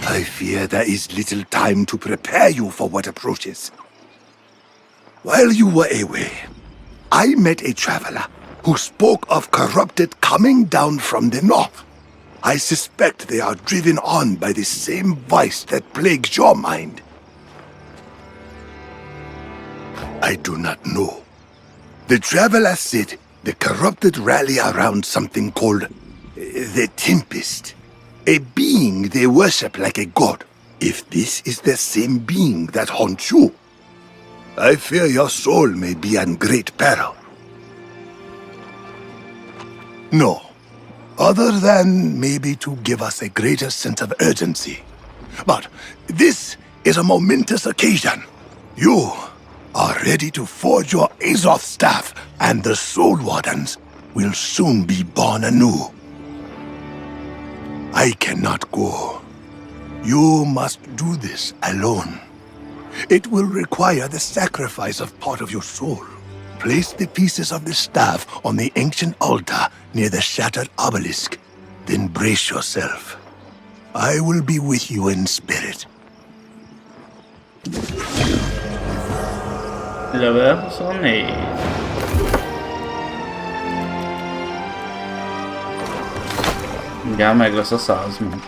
I fear there is little time to prepare you for what approaches. While you were away, I met a traveler who spoke of corrupted coming down from the north. I suspect they are driven on by the same vice that plagues your mind. I do not know. The traveler said the corrupted rally around something called the Tempest, a being they worship like a god. If this is the same being that haunts you, I fear your soul may be in great peril. No. Other than maybe to give us a greater sense of urgency. But this is a momentous occasion. You are ready to forge your Azoth staff, and the Soul Wardens will soon be born anew. I cannot go. You must do this alone. It will require the sacrifice of part of your soul. Place the pieces of the staff on the ancient altar near the shattered obelisk. Then brace yourself. I will be with you in spirit. Level 24. Mindjárt meg lesz a 100 meg.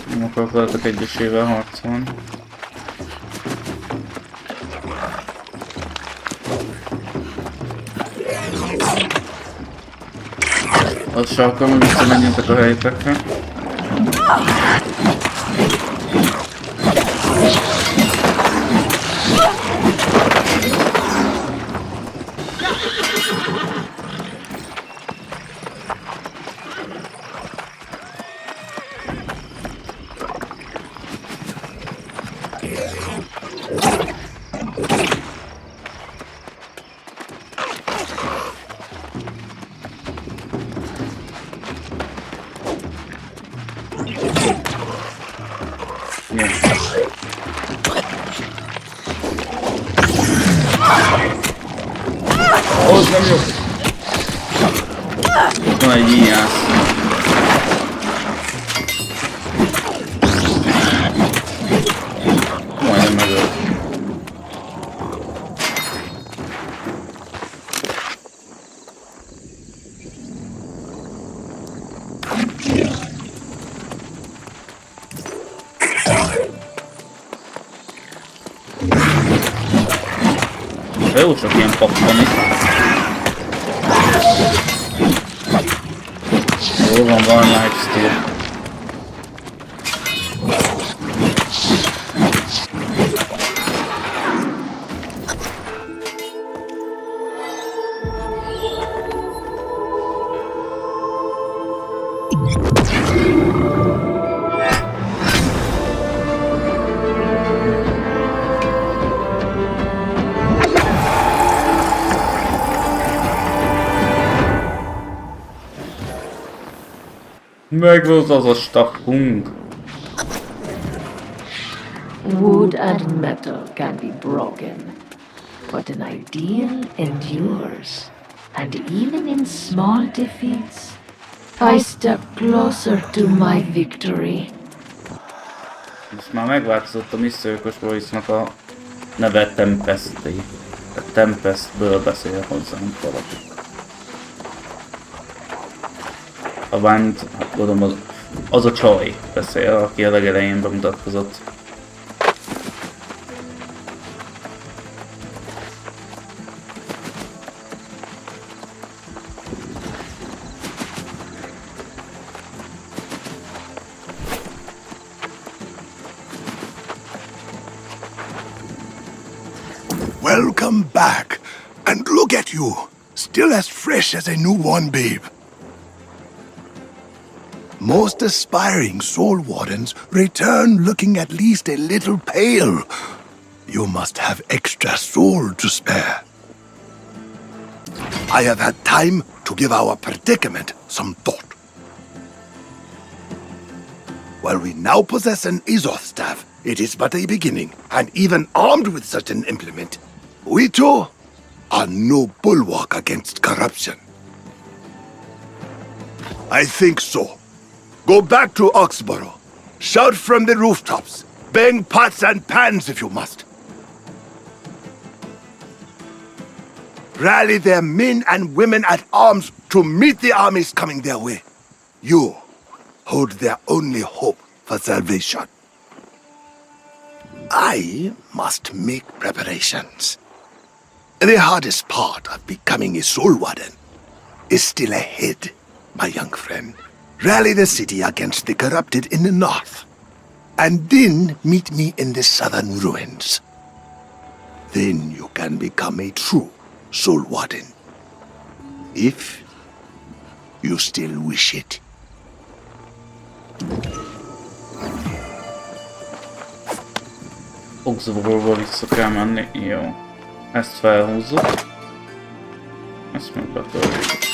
Nem akarok veletek egyesével harcolni. Azt se akarom, hogy visszamenjetek a helyetekre. Az nem jó! Ott van egy íjász. Majdnem megölt. Jó, csak ilyen pappani. Jó van, van lifesteal. Megvolt az a staffunk. Wood and metal can be broken, but an ideal endures. And even in small defeats, I step closer to my victory. Most már megváltozott a Mr. Voice-nak a neve Tempesté. A Tempestből beszél hozzánk valaki. A Vánt, gondolom az a csaj beszél, aki a legelején bemutatkozott. Welcome back, and look at you, still as fresh as a newborn babe. Most aspiring Soul Wardens return looking at least a little pale. You must have extra soul to spare. I have had time to give our predicament some thought. While we now possess an Azoth staff, it is but a beginning, and even armed with such an implement, we too are no bulwark against corruption. I think so. Go back to Oxborough. Shout from the rooftops. Bang pots and pans if you must. Rally their men and women at arms to meet the armies coming their way. You hold their only hope for salvation. I must make preparations. The hardest part of becoming a soul warden is still ahead, my young friend. Rally the city against the corrupted in the north, and then meet me in the southern ruins. Then you can become a true soul warden, if you still wish it. Oxborough-ba vissza kell menni. Jó. Ezt felhúzzuk. Ezt meg betörjük.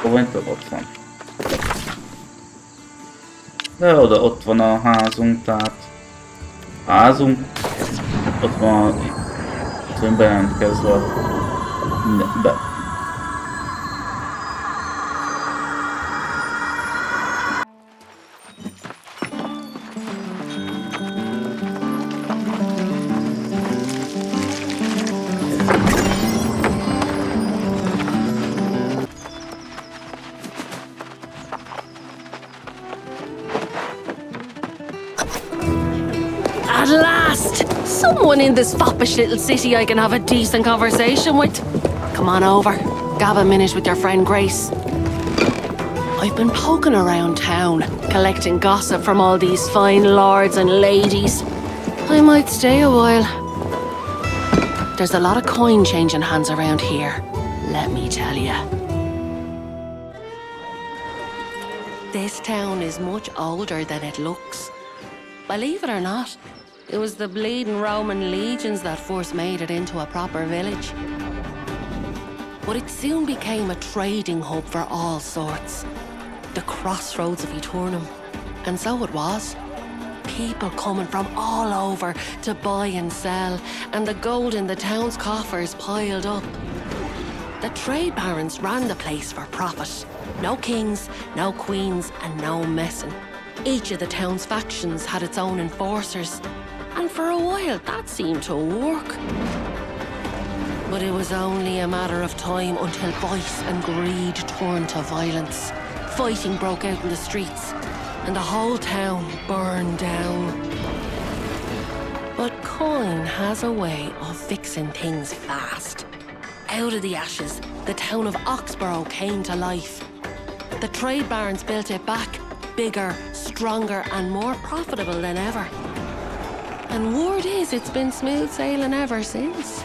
Tovább ott van. De oda ott van a házunk, tehát... Házunk? Ott van... Ott van bejelentkezve a... Be. At last! Someone in this foppish little city I can have a decent conversation with. Come on over. Gab a minute with your friend Grace. I've been poking around town, collecting gossip from all these fine lords and ladies. I might stay a while. There's a lot of coin changing hands around here, let me tell you. This town is much older than it looks. Believe it or not, it was the bleeding Roman legions that first made it into a proper village. But it soon became a trading hub for all sorts. The crossroads of Aeternum. And so it was. People coming from all over to buy and sell, and the gold in the town's coffers piled up. The trade barons ran the place for profit. No kings, no queens, and no messing. Each of the town's factions had its own enforcers, and for a while that seemed to work. But it was only a matter of time until vice and greed turned to violence. Fighting broke out in the streets, and the whole town burned down. But coin has a way of fixing things fast. Out of the ashes, the town of Oxborough came to life. The trade barons built it back, bigger, stronger, and more profitable than ever. And word is it's been smooth sailing ever since.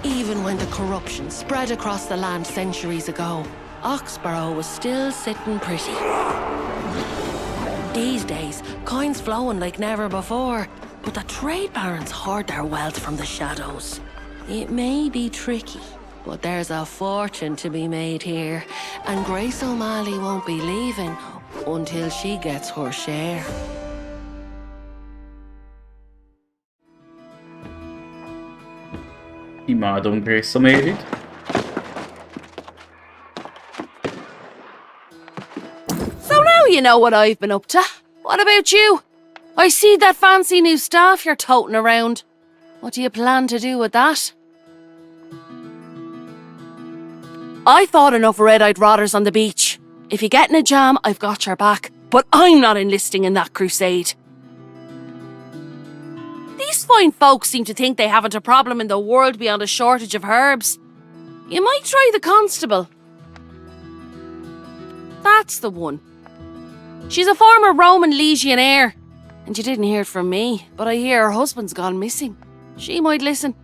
Even when the corruption spread across the land centuries ago, Oxborough was still sitting pretty. These days, coins flowing like never before, but the trade barons hoard their wealth from the shadows. It may be tricky, but there's a fortune to be made here, and Grace O'Malley won't be leaving until she gets her share. Imádom Grace O'Malley-t. So now you know what I've been up to. What about you? I see that fancy new staff you're toting around. What do you plan to do with that? I thought enough red-eyed rotters on the beach. If you get in a jam, I've got your back. But I'm not enlisting in that crusade. These fine folks seem to think they haven't a problem in the world beyond a shortage of herbs. You might try the constable. That's the one. She's a former Roman legionnaire. And you didn't hear it from me, but I hear her husband's gone missing. She might listen.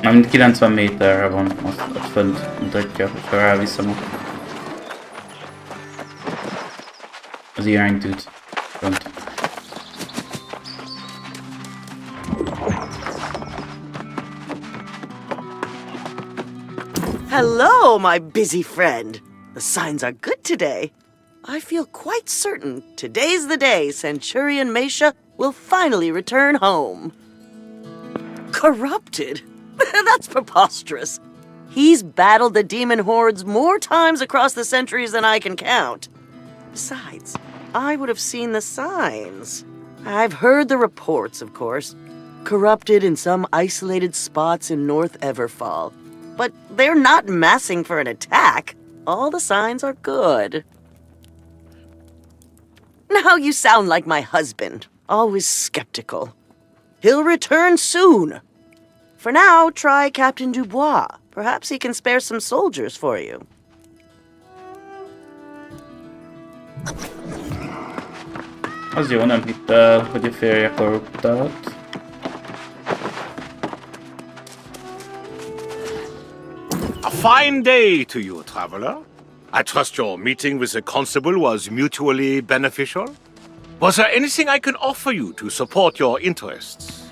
Amint 90 méterre van, azt fönt mutatja, hogyha ráviszem az iránytűt fönt. Hello, my busy friend. The signs are good today. I feel quite certain today's the day Centurion Mesha will finally return home. Corrupted? That's preposterous. He's battled the demon hordes more times across the centuries than I can count. Besides, I would have seen the signs. I've heard the reports, of course. Corrupted in some isolated spots in North Everfall. But they're not massing for an attack. All the signs are good. Now you sound like my husband, always skeptical. He'll return soon. For now, try Captain Dubois. Perhaps he can spare some soldiers for you. Az jó, nem hitt el, hogy a férje korruptált. A fine day to you, traveler. I trust your meeting with the constable was mutually beneficial. Was there anything I can offer you to support your interests?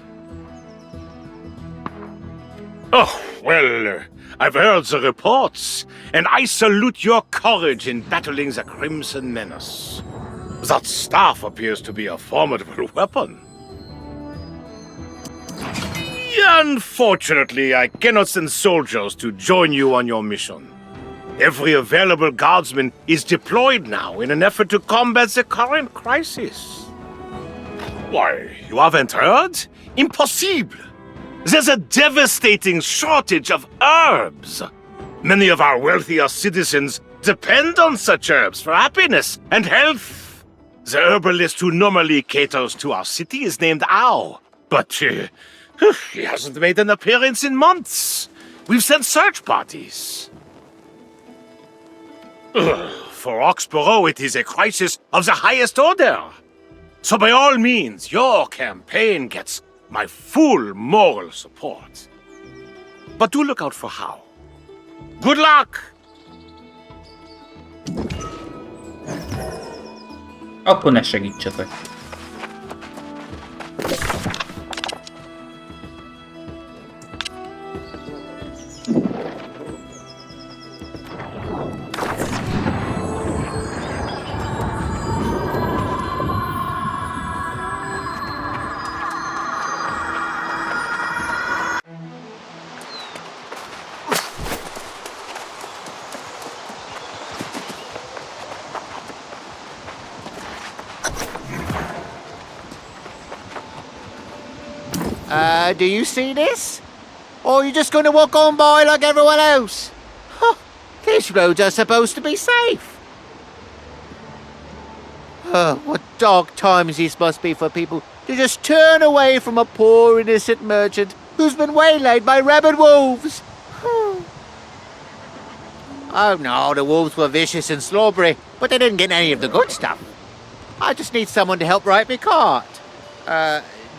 Oh, well, I've heard the reports, and I salute your courage in battling the Crimson Menace. That staff appears to be a formidable weapon. Unfortunately, I cannot send soldiers to join you on your mission. Every available guardsman is deployed now in an effort to combat the current crisis. Why, you haven't heard? Impossible! There's a devastating shortage of herbs. Many of our wealthier citizens depend on such herbs for happiness and health. The herbalist who normally caters to our city is named Ao, but he hasn't made an appearance in months. We've sent search parties. For Oxborough, it is a crisis of the highest order. So by all means, your campaign gets my full moral support. But do look out for How. Good luck! Akkor ne segítsetek. Do you see this? Or are you just going to walk on by like everyone else? Huh, these roads are supposed to be safe. What dark times these must be for people to just turn away from a poor innocent merchant who's been waylaid by rabid wolves. Oh no, the wolves were vicious and slobbery, but they didn't get any of the good stuff. I just need someone to help ride my cart.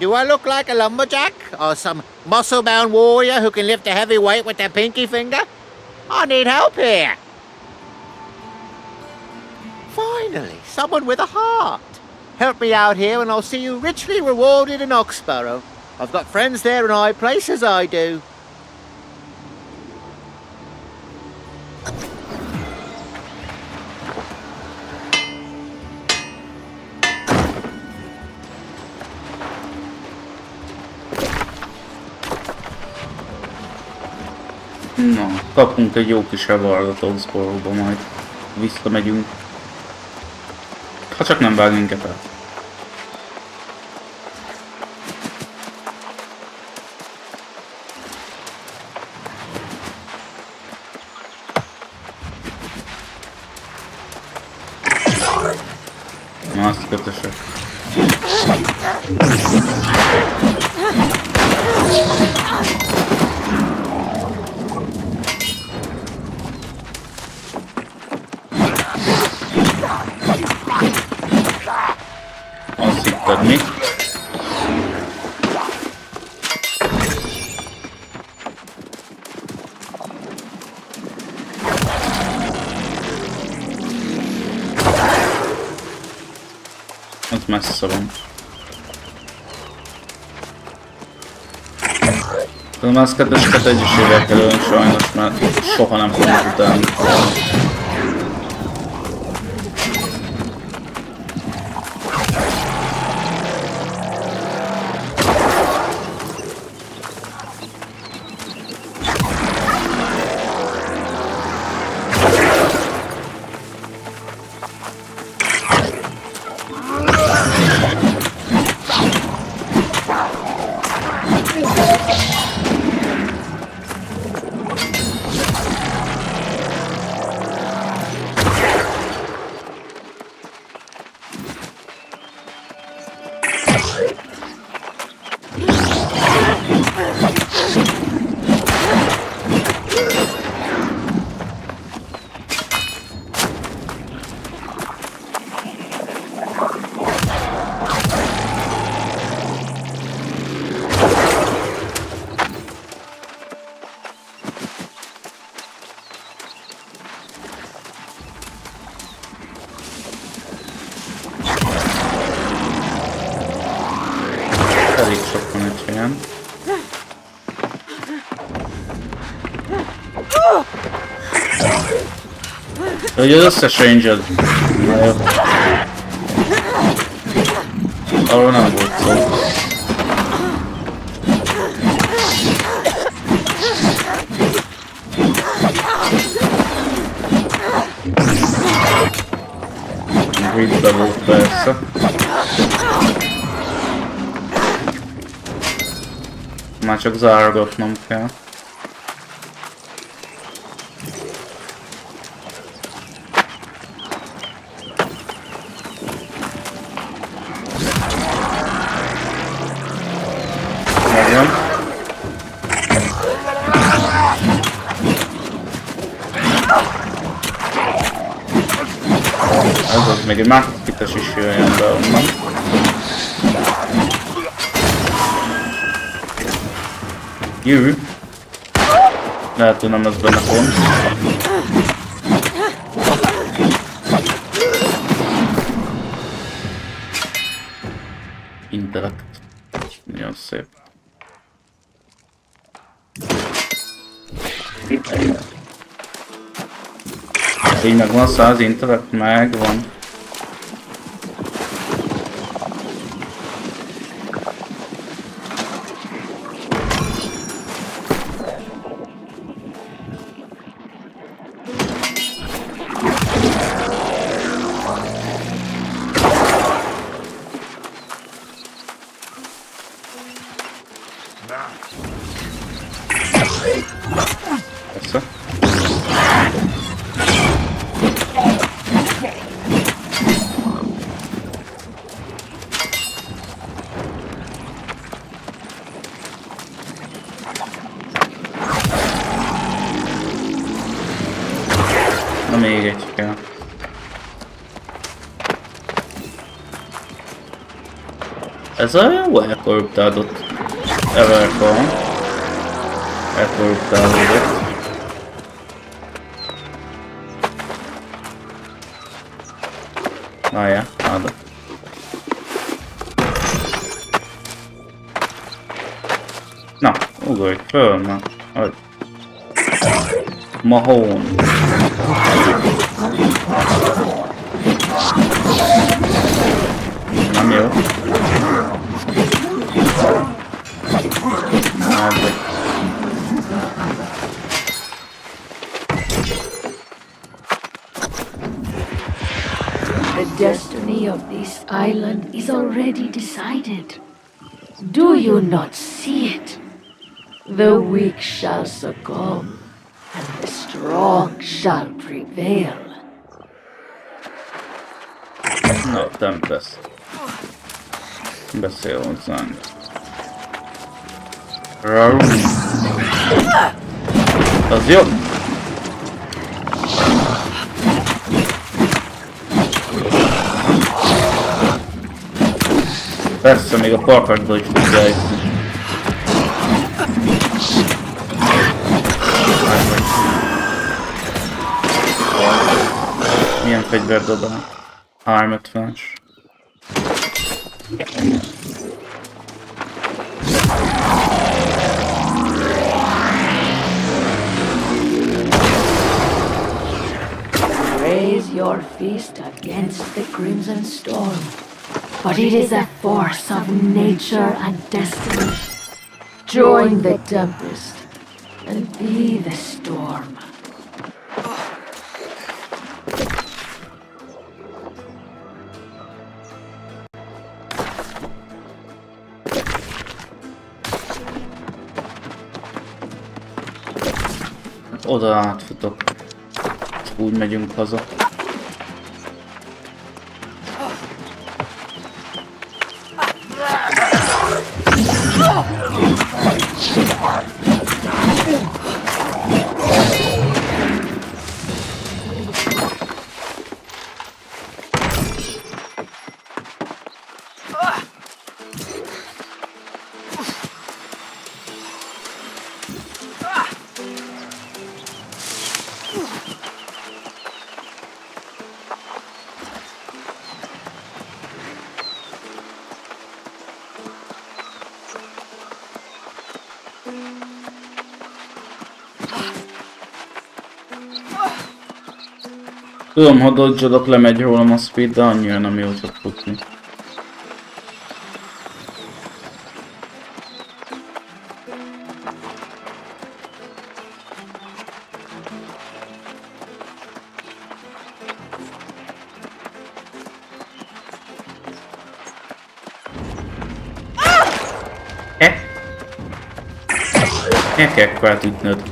Do I look like a lumberjack? Or some muscle-bound warrior who can lift a heavy weight with their pinky finger? I need help here. Finally, someone with a heart. Help me out here and I'll see you richly rewarded in Oxborough. I've got friends there in high places, I do. Na, kapunk egy jó kis revardat Oxborough-ba, majd visszamegyünk. Ha csak nem vág minket el. Na, azt kötösek. Azt hitted mi? Az messze van. A mászkedeseket egyesével kell ölni sajnos, mert soha nem fogunk utána. elég sok van egy helyen. Hogy az összes ranger. Na jó. Arról nem volt szó. Gridbe volt persze. Már csak zárgatnom kell. Megvan. Ez az, még egy másodkites is jöjjön be onnan. Jö! Lehet, hogy nem lesz benne pont. Intellekt. Nagyon szép. Így megvan 100 intellekt, megvan. Persze. Na még egy kell. Ez a jó elkorruptálódott Everfall. Elkorruptálódott. Ja, nada. Na, ugorj föl, na. Hogy? Mahón. Nem jó. The destiny of this island is already decided. Do you not see it? The weak shall succumb, and the strong shall prevail. Na, Tempest. Beszél hozzánk. Az jó? Persze, még a parkakból is tudják. Milyen fegyver dobál? 350-es. Raise your fist against the crimson storm, but it is a force of nature and destiny. Join the tempest and be the storm. Oda átfutok. Úgy megyünk haza. Tudom, ha dodge-olok, lemegy rólam a speed, de annyira nem jó csak futni. El kell kvát ütnöd.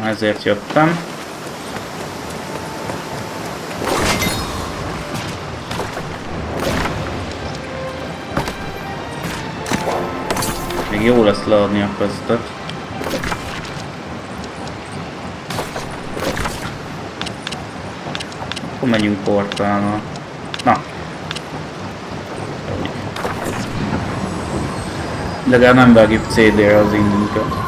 Ezért jöttem. Még jó lesz leadni a köztet. Akkor megyünk portálnal. Na. Legalább nem vágjuk CD-re az indunkat.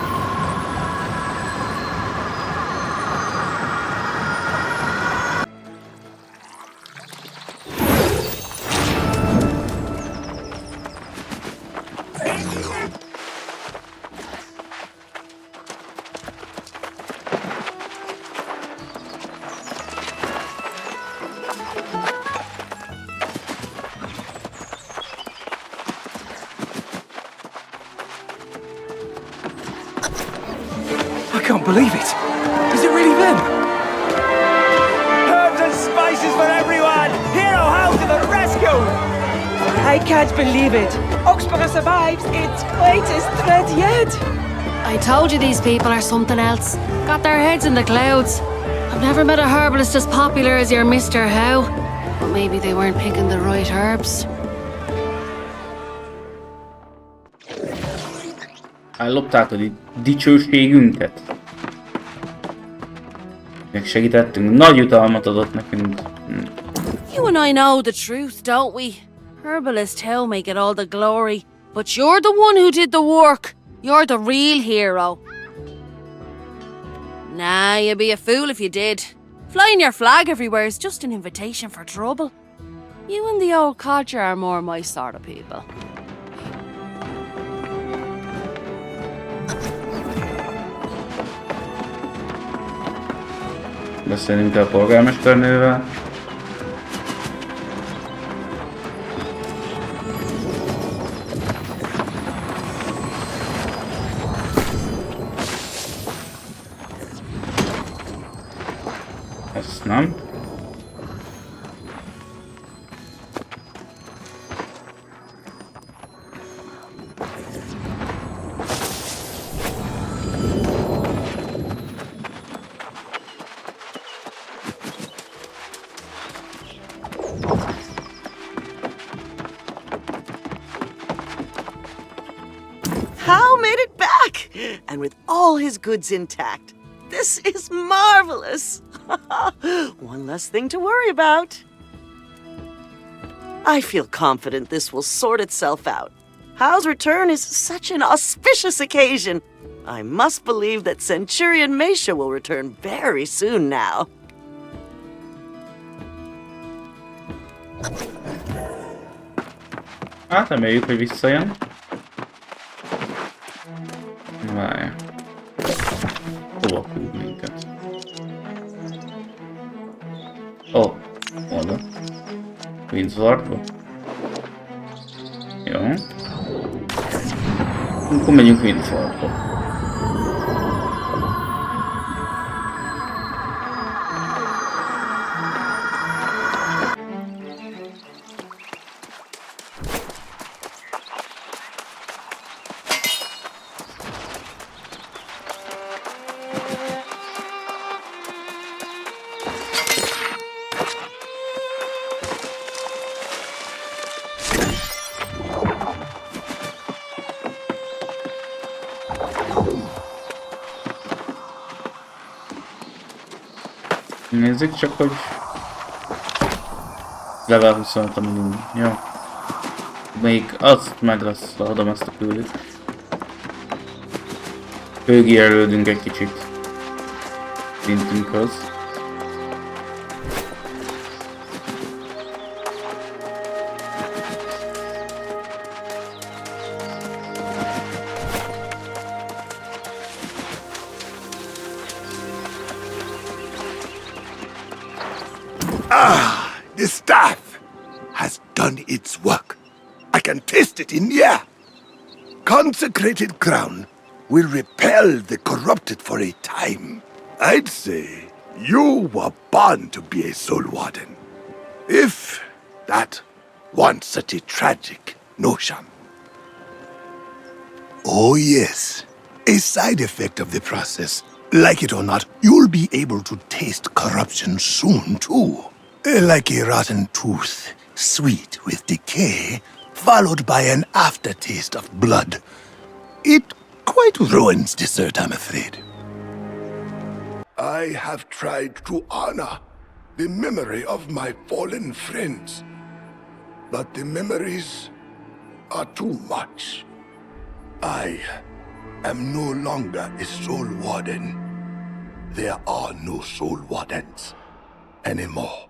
I can't believe it. Is it really them? Herbs and spices for everyone! Hero House to the rescue! I can't believe it. Oxborough survives its greatest threat yet. I told you these people are something else. Got their heads in the clouds. I've never met a herbalist as popular as your Mr. How. But maybe they weren't picking the right herbs. Elloptátok a dicsőségünket. Megsegítettünk, nagy jutalmat adott nekünk. You and I know the truth, don't we? Herbalist How may get all the glory, but you're the one who did the work. You're the real hero. Nah, you'd be a fool if you did. Flying your flag everywhere is just an invitation for trouble. You and the old codger are more my sort of people. Beszélünk el a polgármesternővel. Ezt nem. Hal made it back! And with all his goods intact. This is marvelous! One less thing to worry about. I feel confident this will sort itself out. Hal's return is such an auspicious occasion. I must believe that Centurion Mesha will return very soon now. Hát reméljük, hogy visszajön. Várj. Hova küld minket? Ó, oda. Windswardba. Jó. Akkor megyünk Windswardba. Nézzük csak, hogy level 25 a minimum. Jó. Még azt meg lesz, adom ezt a küldőt. Főgierelődünk egy kicsit szintünkhöz. The staff has done its work. I can taste it in the air. Consecrated crown will repel the corrupted for a time. I'd say you were born to be a soul warden. If that weren't such a tragic notion. Oh yes, a side effect of the process. Like it or not, you'll be able to taste corruption soon too. Like a rotten tooth, sweet with decay, followed by an aftertaste of blood. It quite ruins dessert, I'm afraid. I have tried to honor the memory of my fallen friends, but the memories are too much. I am no longer a soul warden. There are no soul wardens anymore.